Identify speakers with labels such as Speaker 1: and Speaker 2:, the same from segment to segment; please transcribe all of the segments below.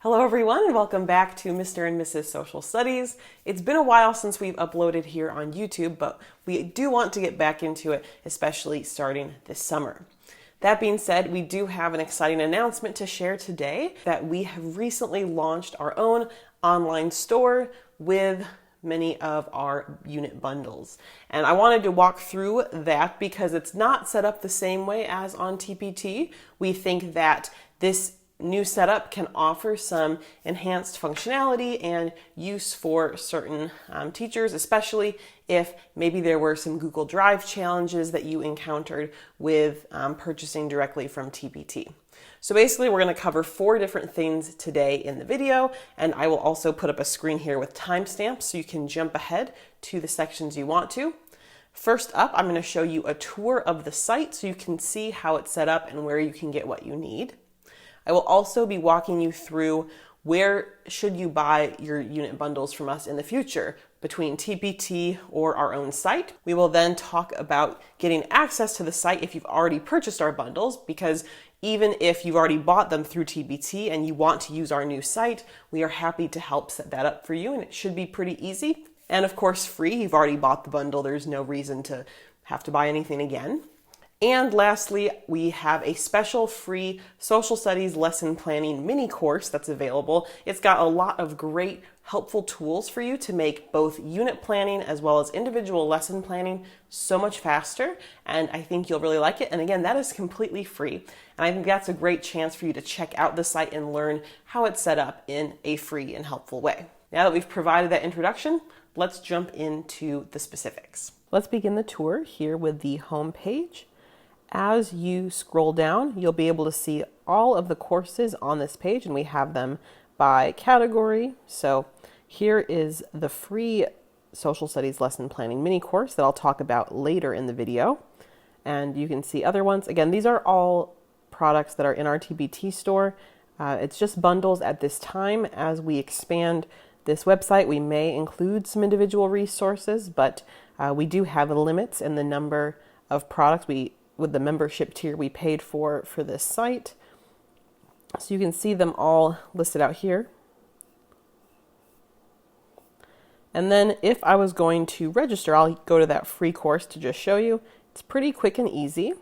Speaker 1: Hello everyone and welcome back to Mr. and Mrs. Social Studies. It's been a while since we've uploaded here on YouTube, but we do want to get back into it, especially starting this summer. That being said, we do have an exciting announcement to share today that we have recently launched our own online store with many of our unit bundles. And I wanted to walk through that because it's not set up the same way as on TPT. We think that this new setup can offer some enhanced functionality and use for certain teachers, especially if maybe there were some Google Drive challenges that you encountered with purchasing directly from TPT. So basically we're going to cover 4 different things today in the video, and I will also put up a screen here with timestamps so you can jump ahead to the sections you want to. First up, I'm going to show you a tour of the site so you can see how it's set up and where you can get what you need. I will also be walking you through where should you buy your unit bundles from us in the future between TPT or our own site. We will then talk about getting access to the site if you've already purchased our bundles, because even if you've already bought them through TPT and you want to use our new site, we are happy to help set that up for you, and it should be pretty easy. And of course, free. You've already bought the bundle. There's no reason to have to buy anything again. And lastly, we have a special free social studies lesson planning mini course that's available. It's got a lot of great helpful tools for you to make both unit planning as well as individual lesson planning so much faster, and I think you'll really like it. And again, that is completely free, and I think that's a great chance for you to check out the site and learn how it's set up in a free and helpful way. Now that we've provided that introduction, let's jump into the specifics. Let's begin the tour here with the home page. As you scroll down, you'll be able to see all of the courses on this page, and we have them by category. So here is the free social studies lesson planning mini course that I'll talk about later in the video. And you can see other ones. Again, these are all products that are in our TPT store. It's just bundles at this time. As we expand this website, we may include some individual resources, but we do have limits in the number of products with the membership tier we paid for this site. So you can see them all listed out here. And then if I was going to register, I'll go to that free course to just show you. It's pretty quick and easy.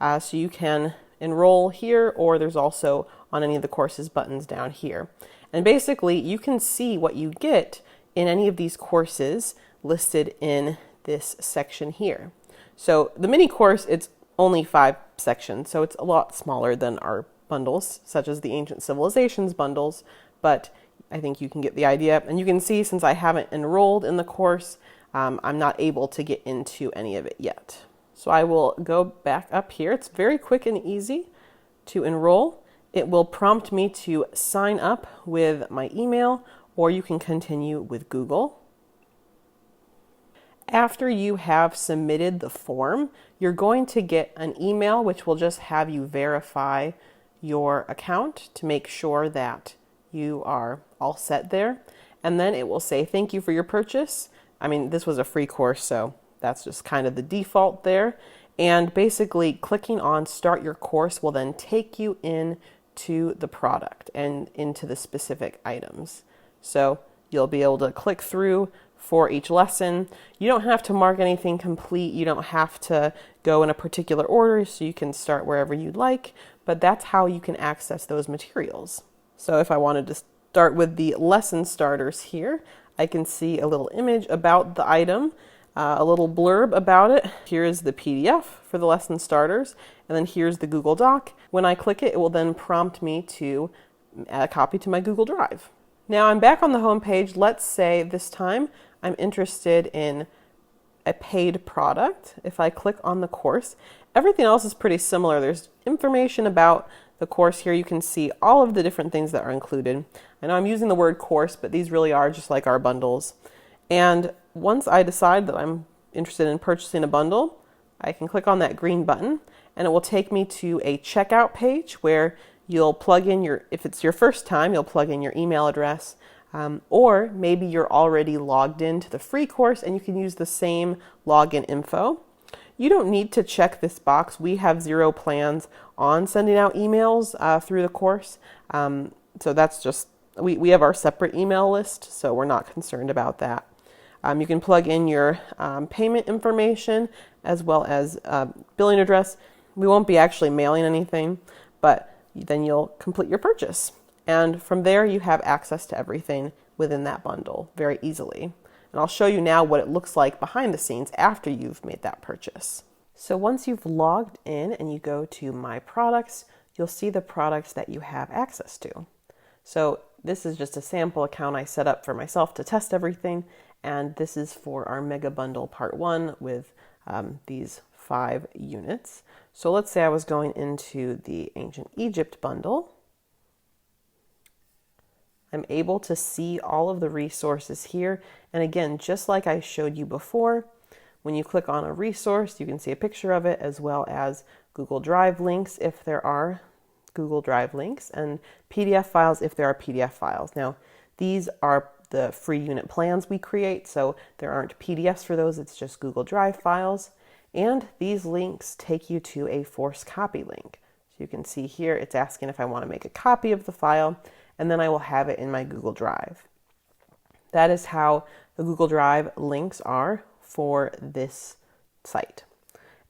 Speaker 1: So you can enroll here, or there's also on any of the courses buttons down here. And basically you can see what you get in any of these courses listed in this section here. So the mini course, it's only 5 sections, so it's a lot smaller than our bundles, such as the Ancient Civilizations bundles, but I think you can get the idea. And you can see, since I haven't enrolled in the course, I'm not able to get into any of it yet. So I will go back up here. It's very quick and easy to enroll. It will prompt me to sign up with my email, or you can continue with Google. After you have submitted the form, you're going to get an email which will just have you verify your account to make sure that you are all set there. And then it will say, thank you for your purchase. I mean, this was a free course, so that's just kind of the default there. And basically clicking on start your course will then take you in to the product and into the specific items. So you'll be able to click through for each lesson. You don't have to mark anything complete. You don't have to go in a particular order, so you can start wherever you'd like, but that's how you can access those materials. So if I wanted to start with the lesson starters here, I can see a little image about the item, a little blurb about it. Here is the PDF for the lesson starters, and then here's the Google Doc. When I click it, it will then prompt me to add a copy to my Google Drive. Now I'm back on the home page. Let's say this time I'm interested in a paid product. If I click on the course, everything else is pretty similar. There's information about the course here. You can see all of the different things that are included. I know I'm using the word course, but these really are just like our bundles. And once I decide that I'm interested in purchasing a bundle, I can click on that green button, and it will take me to a checkout page where you'll plug in if it's your first time, you'll plug in your email address, or maybe you're already logged into the free course and you can use the same login info. You don't need to check this box. We have zero plans on sending out emails through the course. So that's just, we have our separate email list, so we're not concerned about that. You can plug in your payment information as well as billing address. We won't be actually mailing anything, but then you'll complete your purchase. And from there, you have access to everything within that bundle very easily. And I'll show you now what it looks like behind the scenes after you've made that purchase. So once you've logged in and you go to My Products, you'll see the products that you have access to. So this is just a sample account I set up for myself to test everything. And this is for our Mega Bundle Part 1 with these 5 units. So let's say I was going into the Ancient Egypt bundle. I'm able to see all of the resources here. And again, just like I showed you before, when you click on a resource, you can see a picture of it as well as Google Drive links if there are Google Drive links, and PDF files if there are PDF files. Now, these are the free unit plans we create, so there aren't PDFs for those, it's just Google Drive files. And these links take you to a forced copy link. So you can see here, it's asking if I want to make a copy of the file, and then I will have it in my Google Drive. That is how the Google Drive links are for this site.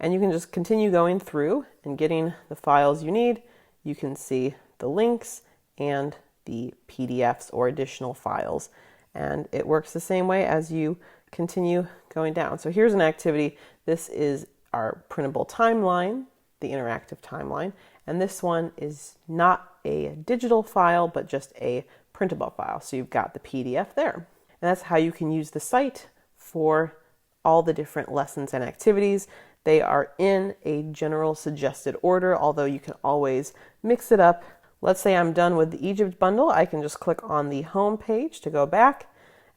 Speaker 1: And you can just continue going through and getting the files you need. You can see the links and the PDFs or additional files. And it works the same way as you continue going down. So here's an activity. This is our printable timeline, the interactive timeline. And this one is not a digital file, but just a printable file. So you've got the PDF there. And that's how you can use the site for all the different lessons and activities. They are in a general suggested order, although you can always mix it up. Let's say I'm done with the Egypt bundle. I can just click on the home page to go back.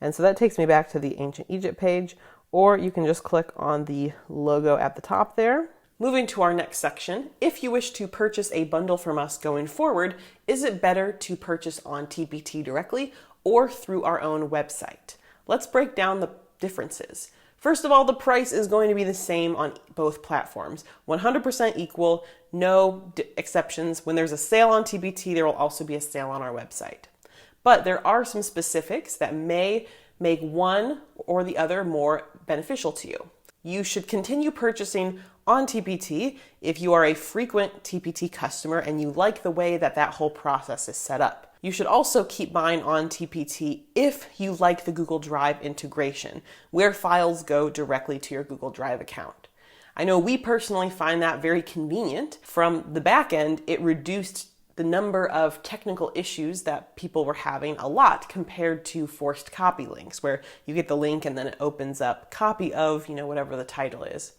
Speaker 1: And so that takes me back to the Ancient Egypt page, or you can just click on the logo at the top there. Moving to our next section, if you wish to purchase a bundle from us going forward, is it better to purchase on TPT directly or through our own website? Let's break down the differences. First of all, the price is going to be the same on both platforms. 100% equal, no exceptions. When there's a sale on TPT, there will also be a sale on our website. But there are some specifics that may make one or the other more beneficial to you. You should continue purchasing on TPT if you are a frequent TPT customer and you like the way that that whole process is set up. You should also keep buying on TPT if you like the Google Drive integration, where files go directly to your Google Drive account. I know we personally find that very convenient. From the back end, it reduced the number of technical issues that people were having a lot compared to forced copy links, where you get the link and then it opens up copy of, whatever the title is.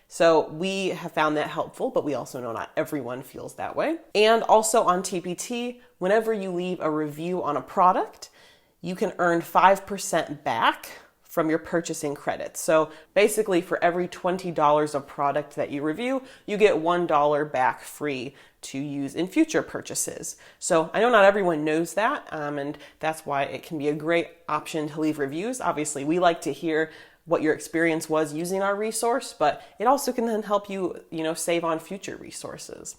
Speaker 1: So we have found that helpful, but we also know not everyone feels that way. And also on TPT, whenever you leave a review on a product, you can earn 5% back from your purchasing credits. So basically for every $20 of product that you review, you get $1 back free to use in future purchases. So I know not everyone knows that, and that's why it can be a great option to leave reviews. Obviously, we like to hear what your experience was using our resource, but it also can then help you, save on future resources.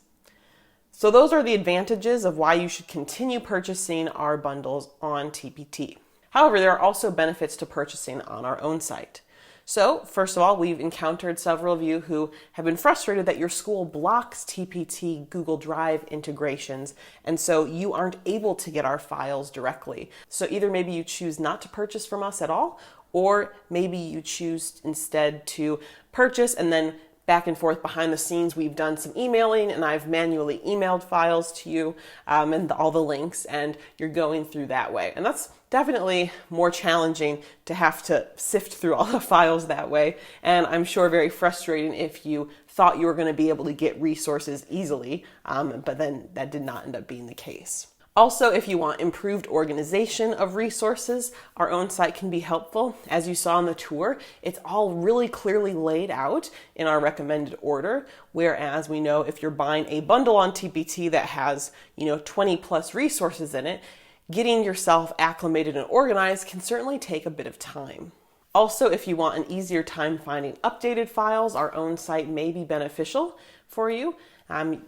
Speaker 1: So those are the advantages of why you should continue purchasing our bundles on TPT. However, there are also benefits to purchasing on our own site. So first of all, we've encountered several of you who have been frustrated that your school blocks TPT Google Drive integrations, and so you aren't able to get our files directly. So either maybe you choose not to purchase from us at all, or maybe you choose instead to purchase and then back and forth behind the scenes, we've done some emailing and I've manually emailed files to you and all the links, and you're going through that way. And that's definitely more challenging to have to sift through all the files that way. And I'm sure very frustrating if you thought you were going to be able to get resources easily, but then that did not end up being the case. Also, if you want improved organization of resources, our own site can be helpful. As you saw on the tour, it's all really clearly laid out in our recommended order, whereas we know if you're buying a bundle on TPT that has, 20 plus resources in it, getting yourself acclimated and organized can certainly take a bit of time. Also, if you want an easier time finding updated files, our own site may be beneficial for you.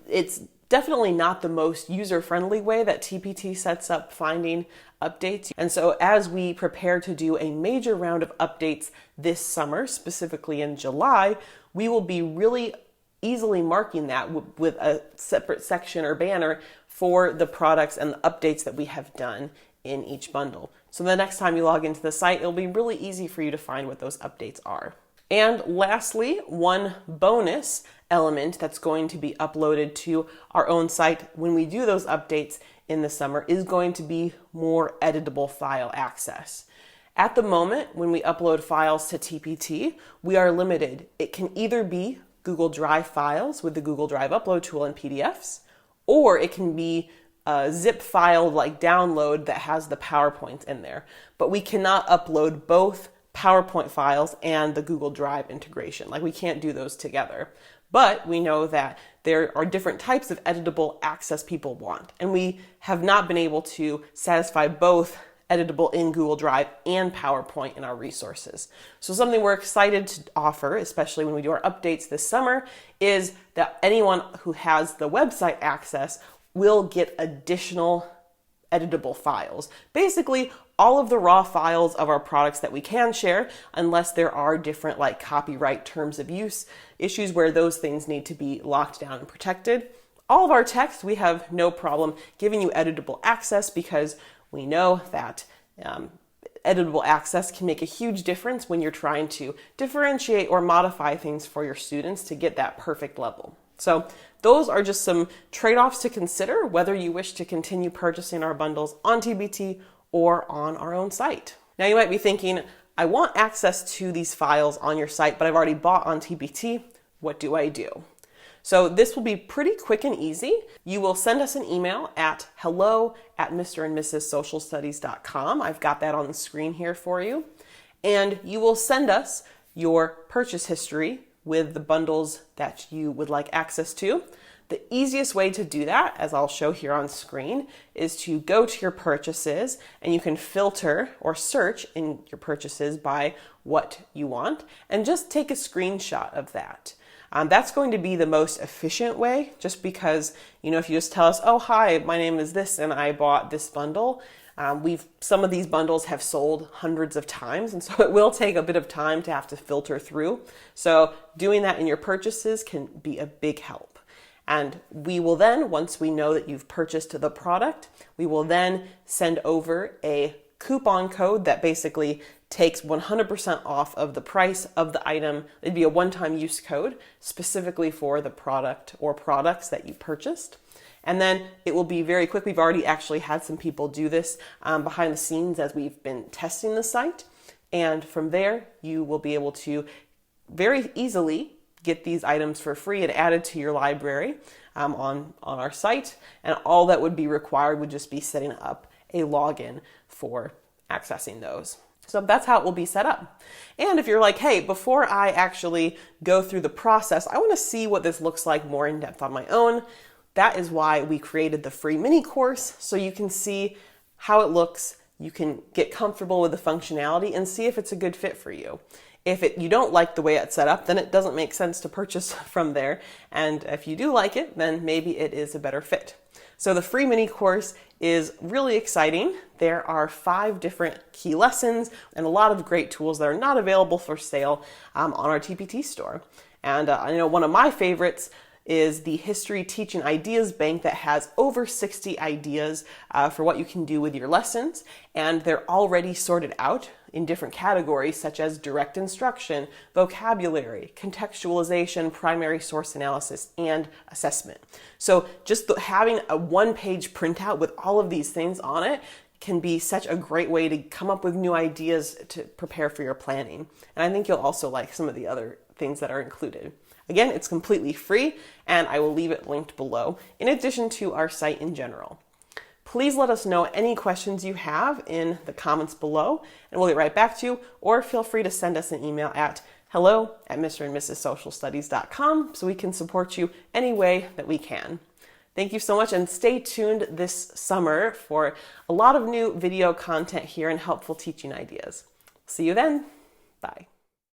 Speaker 1: It's definitely not the most user-friendly way that TPT sets up finding updates. And so as we prepare to do a major round of updates this summer, specifically in July, we will be really easily marking that with a separate section or banner for the products and the updates that we have done in each bundle. So the next time you log into the site, it'll be really easy for you to find what those updates are. And lastly, one bonus element that's going to be uploaded to our own site when we do those updates in the summer is going to be more editable file access. At the moment, when we upload files to TPT, we are limited. It can either be Google Drive files with the Google Drive upload tool and PDFs, or it can be a zip file like download that has the PowerPoint in there. But we cannot upload both PowerPoint files and the Google Drive integration. Like, we can't do those together. But we know that there are different types of editable access people want, and we have not been able to satisfy both editable in Google Drive and PowerPoint in our resources. So something we're excited to offer, especially when we do our updates this summer, is that anyone who has the website access will get additional editable files. Basically, all of the raw files of our products that we can share, unless there are different like copyright terms of use issues where those things need to be locked down and protected. All of our text, we have no problem giving you editable access because we know that editable access can make a huge difference when you're trying to differentiate or modify things for your students to get that perfect level. So those are just some trade-offs to consider whether you wish to continue purchasing our bundles on TPT or on our own site. Now you might be thinking, I want access to these files on your site, but I've already bought on TPT. What do I do? So this will be pretty quick and easy. You will send us an email at hello@mrandmrssocialstudies.com. I've got that on the screen here for you. And you will send us your purchase history with the bundles that you would like access to. The easiest way to do that, as I'll show here on screen, is to go to your purchases and you can filter or search in your purchases by what you want and just take a screenshot of that. That's going to be the most efficient way, just because, if you just tell us, oh, hi, my name is this and I bought this bundle, some of these bundles have sold hundreds of times, and so it will take a bit of time to have to filter through. So doing that in your purchases can be a big help. And we will then, once we know that you've purchased the product, we will then send over a coupon code that basically takes 100% off of the price of the item. It'd be a one-time use code specifically for the product or products that you purchased. And then it will be very quick. We've already actually had some people do this behind the scenes as we've been testing the site. And from there, you will be able to very easily get these items for free and added to your library on our site. And all that would be required would just be setting up a login for accessing those. So that's how it will be set up. And if you're like, hey, before I actually go through the process, I want to see what this looks like more in depth on my own. That is why we created the free mini course, so you can see how it looks, you can get comfortable with the functionality and see if it's a good fit for you. If you don't like the way it's set up, then it doesn't make sense to purchase from there. And if you do like it, then maybe it is a better fit. So the free mini course is really exciting. There are 5 different key lessons and a lot of great tools that are not available for sale on our TPT store. And I know one of my favorites is the History Teaching Ideas Bank that has over 60 ideas for what you can do with your lessons. And they're already sorted out in different categories such as direct instruction, vocabulary, contextualization, primary source analysis, and assessment. So just having a one-page printout with all of these things on it can be such a great way to come up with new ideas to prepare for your planning. And I think you'll also like some of the other things that are included. Again, it's completely free, and I will leave it linked below, in addition to our site in general. Please let us know any questions you have in the comments below, and we'll get right back to you, or feel free to send us an email at hello@mrandmrssocialstudies.com so we can support you any way that we can. Thank you so much, and stay tuned this summer for a lot of new video content here and helpful teaching ideas. See you then. Bye.